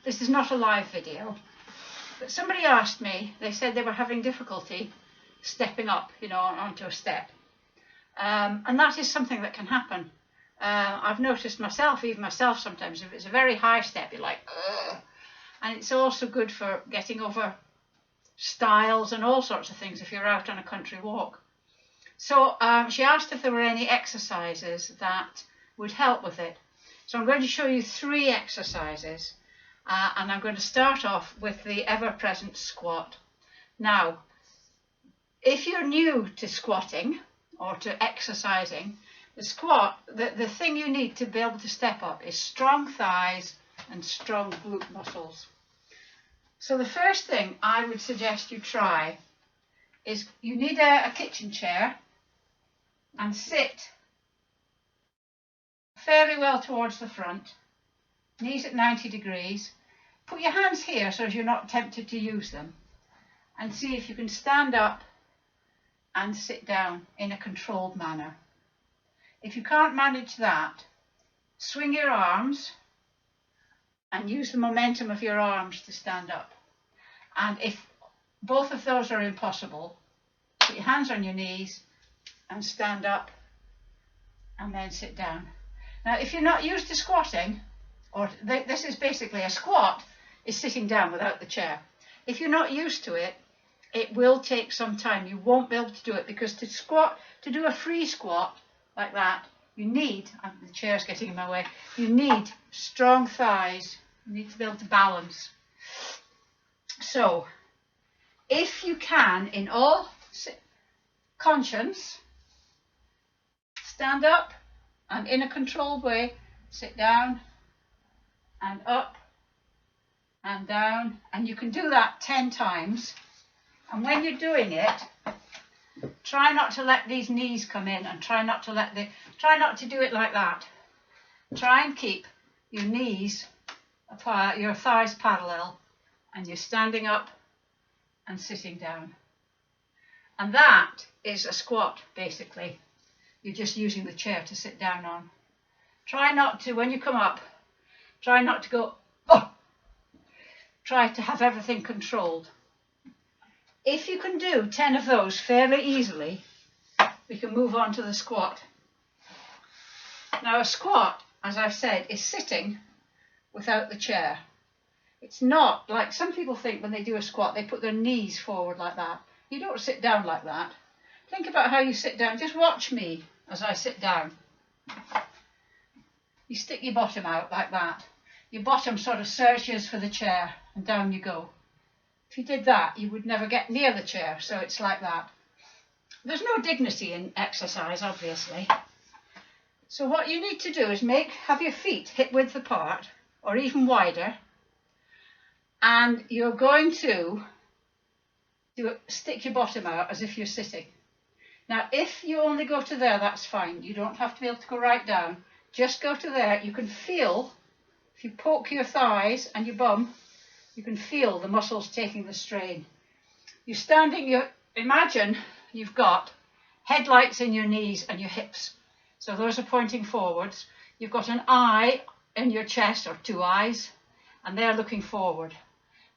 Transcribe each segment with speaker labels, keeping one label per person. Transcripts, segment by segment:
Speaker 1: this is not a live video, but somebody asked me, they said they were having difficulty stepping up, you know, onto a step. And that is something that can happen. I've noticed even myself sometimes, if it's a very high step, you're like, ugh. And it's also good for getting over stiles and all sorts of things if you're out on a country walk. So she asked if there were any exercises that would help with it. So I'm going to show you 3 exercises, and I'm going to start off with the ever-present squat. Now, if you're new to squatting or to exercising, the squat, the thing you need to be able to step up is strong thighs and strong glute muscles. So the first thing I would suggest you try is you need a kitchen chair and sit fairly well towards the front, knees at 90 degrees. Put your hands here so as you're not tempted to use them, and see if you can stand up and sit down in a controlled manner. If you can't manage that, swing your arms and use the momentum of your arms to stand up. And if both of those are impossible, put your hands on your knees and stand up and then sit down. Now, if you're not used to squatting, or this is basically a squat, is sitting down without the chair. If you're not used to it, it will take some time. You won't be able to do it, because to do a free squat like that, you need, and the chair's getting in my way, you need strong thighs. You need to be able to balance. So, if you can, in all conscience, stand up and in a controlled way, sit down and up and down, and you can do that 10 times. And when you're doing it, try not to let these knees come in, and try not to do it like that. Try and keep your knees apart, your thighs parallel, and you're standing up and sitting down. And that is a squat, basically. You're just using the chair to sit down on. Try not to, when you come up, try not to go, oh! Try to have everything controlled. If you can do 10 of those fairly easily, we can move on to the squat. Now, a squat, as I've said, is sitting without the chair. It's not like some people think when they do a squat, they put their knees forward like that. You don't sit down like that. Think about how you sit down. Just watch me as I sit down. You stick your bottom out like that. Your bottom sort of searches for the chair, and down you go. If you did that, you would never get near the chair, so it's like that. There's no dignity in exercise, obviously. So what you need to do is have your feet hip width apart, or even wider, and you're going to stick your bottom out as if you're sitting. Now, if you only go to there, that's fine. You don't have to be able to go right down. Just go to there. You can feel, if you poke your thighs and your bum, you can feel the muscles taking the strain. You're standing, imagine you've got headlights in your knees and your hips. So those are pointing forwards. You've got an eye in your chest, or 2 eyes, and they're looking forward.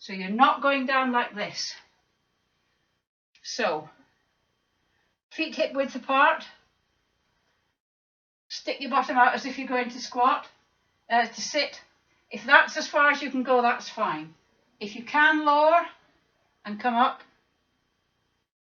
Speaker 1: So you're not going down like this. So, feet hip width apart. Stick your bottom out as if you're going to to sit. If that's as far as you can go, that's fine. If you can lower and come up,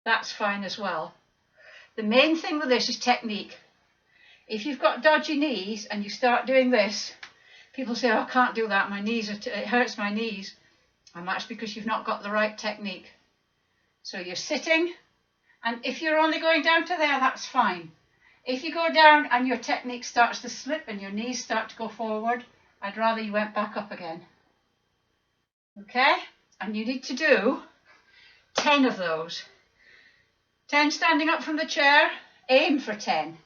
Speaker 1: that's fine as well. The main thing with this is technique. If you've got dodgy knees and you start doing this, people say, oh, I can't do that, my knees it hurts my knees. And that's because you've not got the right technique. So you're sitting, and if you're only going down to there, that's fine. If you go down and your technique starts to slip and your knees start to go forward, I'd rather you went back up again. Okay? And you need to do 10 of those. 10 standing up from the chair, aim for 10.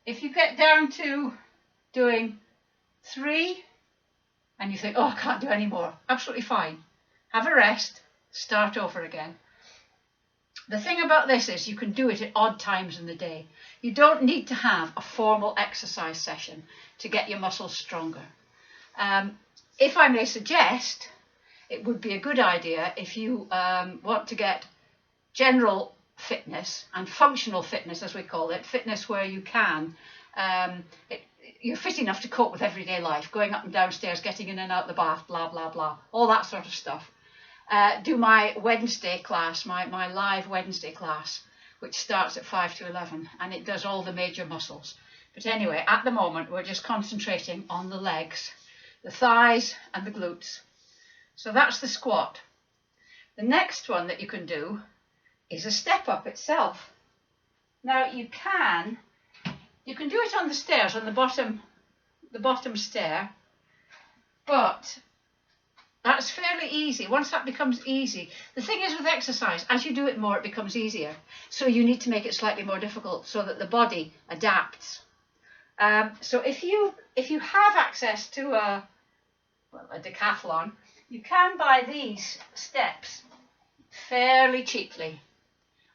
Speaker 1: If you get down to doing 3 and you think, oh, I can't do any more, absolutely fine. Have a rest, start over again. The thing about this is you can do it at odd times in the day. You don't need to have a formal exercise session to get your muscles stronger. if I may suggest, it would be a good idea if you want to get general fitness and functional fitness, as we call it, fitness where you can, you're fit enough to cope with everyday life, going up and downstairs, getting in and out the bath, blah, blah, blah, all that sort of stuff. Do my Wednesday class, my live Wednesday class, which starts at 5 to 11, and it does all the major muscles. But anyway, at the moment, we're just concentrating on the legs, the thighs and the glutes. So that's the squat. The next one that you can do is a step up itself. Now you can do it on the stairs, on the bottom stair, but that's fairly easy. Once that becomes easy, the thing is with exercise, as you do it more, it becomes easier. So you need to make it slightly more difficult so that the body adapts. So if you have access to a decathlon, you can buy these steps fairly cheaply.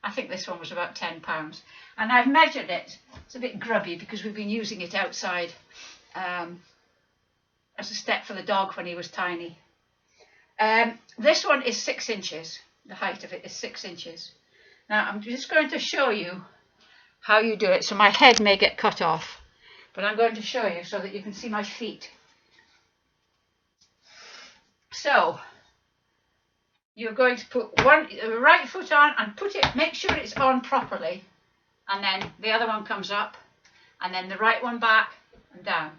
Speaker 1: I think this one was about £10, and I've measured it. It's a bit grubby because we've been using it outside as a step for the dog when he was tiny. This one is 6 inches. The height of it is 6 inches. Now I'm just going to show you how you do it. So my head may get cut off, but I'm going to show you so that you can see my feet. So you're going to put the right foot on and make sure it's on properly, and then the other one comes up, and then the right one back and down,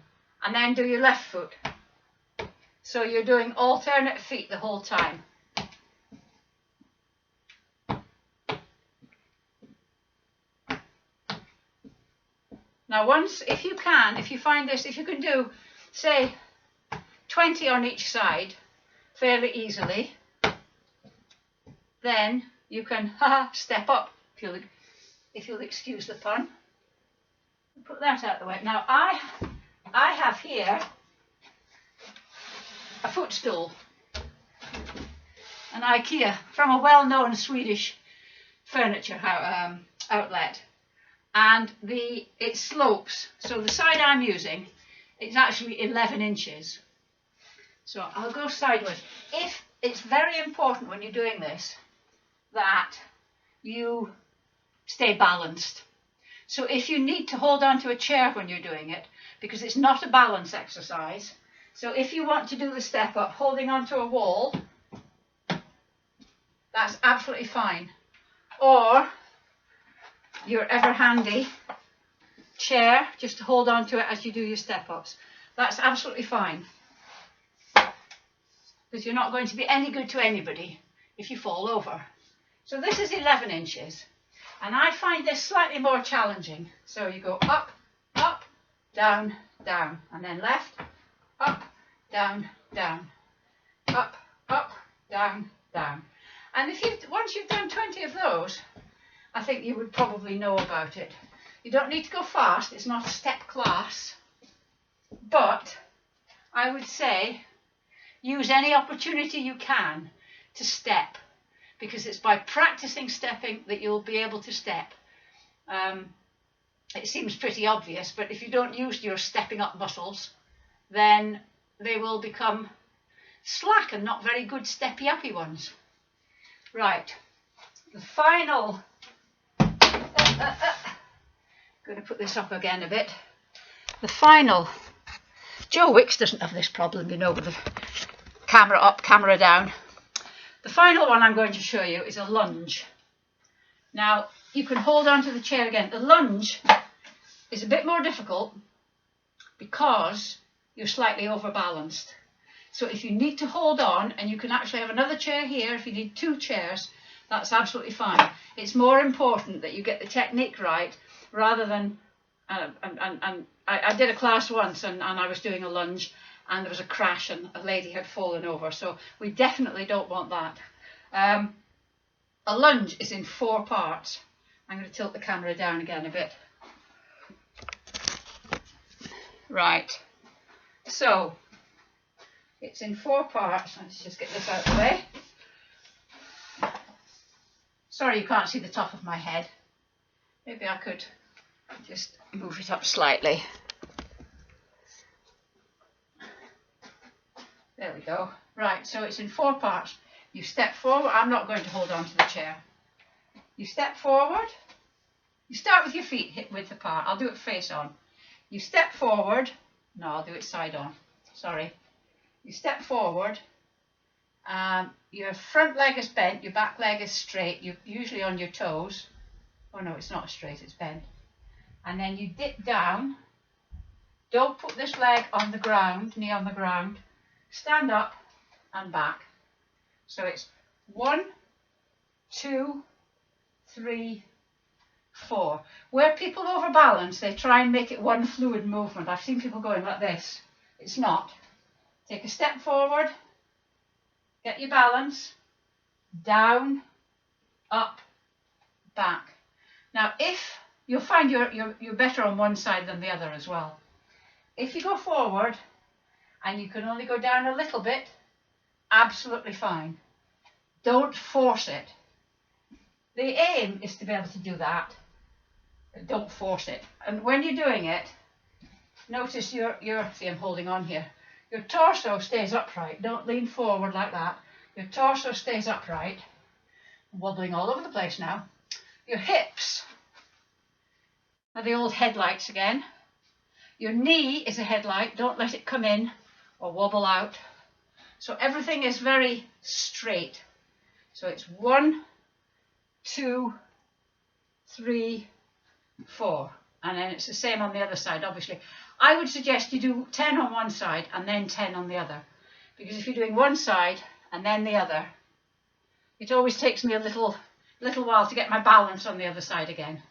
Speaker 1: and then do your left foot. So you're doing alternate feet the whole time. Now if you can do, say, 20 on each side fairly easily, then you can step up, if you'll excuse the pun. Put that out of the way. Now I have here a footstool, an IKEA, from a well-known Swedish furniture outlet, and it slopes. So the side I'm using, it's actually 11 inches. So I'll go sideways. It's very important when you're doing this that you stay balanced. So if you need to hold on to a chair when you're doing it, because it's not a balance exercise, so if you want to do the step up holding onto a wall, that's absolutely fine. Or your ever handy chair, just to hold on to it as you do your step ups. That's absolutely fine, because you're not going to be any good to anybody if you fall over. So this is 11 inches, and I find this slightly more challenging. So you go up, up, down, down, and then left, up, down, down, up, up, down, down. And once you've done 20 of those, I think you would probably know about it. You don't need to go fast, it's not a step class, but I would say use any opportunity you can to step, because it's by practicing stepping that you'll be able to step. It seems pretty obvious, but if you don't use your stepping up muscles, then they will become slack and not very good steppy uppy ones. Right, the final, going to put this up again a bit. The final, Joe Wicks doesn't have this problem, you know, with the camera up, camera down. The final one I'm going to show you is a lunge. Now, you can hold on to the chair again. The lunge is a bit more difficult because you're slightly overbalanced. So if you need to hold on, and you can actually have another chair here, if you need 2 chairs, that's absolutely fine. It's more important that you get the technique right, rather than, I did a class once and I was doing a lunge, and there was a crash and a lady had fallen over, so we definitely don't want that. A lunge is in 4 parts. I'm going to tilt the camera down again a bit. Right, so it's in 4 parts. Let's just get this out of the way. Sorry you can't see the top of my head. Maybe I could just move it up slightly. There we go. Right, so it's in 4 parts. You step forward. I'm not going to hold on to the chair. You step forward. You start with your feet hip width apart. I'll do it face on. You step forward. No, I'll do it side on. Sorry. You step forward. Your front leg is bent. Your back leg is straight. You're usually on your toes. Oh no, it's not straight. It's bent. And then you dip down. Don't put this leg on the ground, knee on the ground. Stand up and back. So it's 1, 2, 3, 4. Where people overbalance, they try and make it one fluid movement. I've seen people going like this. It's not. Take a step forward, get your balance, down, up, back. Now if you'll find you're better on one side than the other as well. If you go forward and you can only go down a little bit, absolutely fine. Don't force it. The aim is to be able to do that, but don't force it. And when you're doing it, notice see, I'm holding on here. Your torso stays upright. Don't lean forward like that. Your torso stays upright. I'm wobbling all over the place now. Your hips are the old headlights again. Your knee is a headlight. Don't let it come in or wobble out. So everything is very straight. So it's 1, 2, 3, 4. And then it's the same on the other side, obviously. I would suggest you do 10 on one side and then 10 on the other. Because if you're doing one side and then the other, it always takes me a little while to get my balance on the other side again.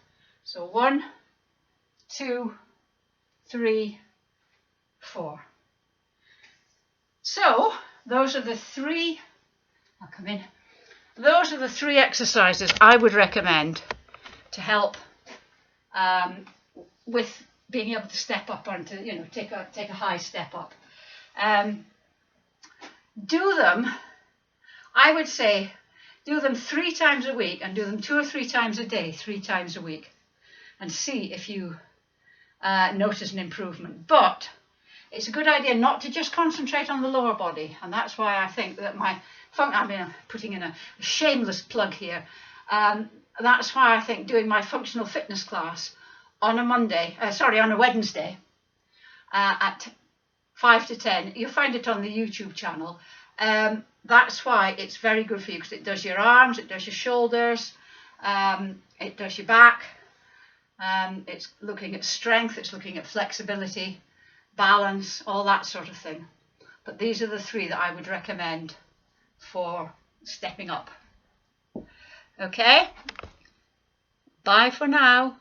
Speaker 1: So 1, 2, 3, 4. So those are the 3, I'll come in. Those are the 3 exercises I would recommend to help with being able to step up and to, take a high step up. Do them, I would say, do them 3 times a week and do them 2 or 3 times a day, 3 times a week, and see if you notice an improvement. But it's a good idea not to just concentrate on the lower body, and that's why I think that I'm putting in a shameless plug here. That's why I think doing my functional fitness class on a Wednesday at 5 to 10, you'll find it on the YouTube channel. That's why it's very good for you, because it does your arms, it does your shoulders, it does your back. It's looking at strength, it's looking at flexibility, balance, all that sort of thing. But these are the 3 that I would recommend for stepping up. Okay, bye for now.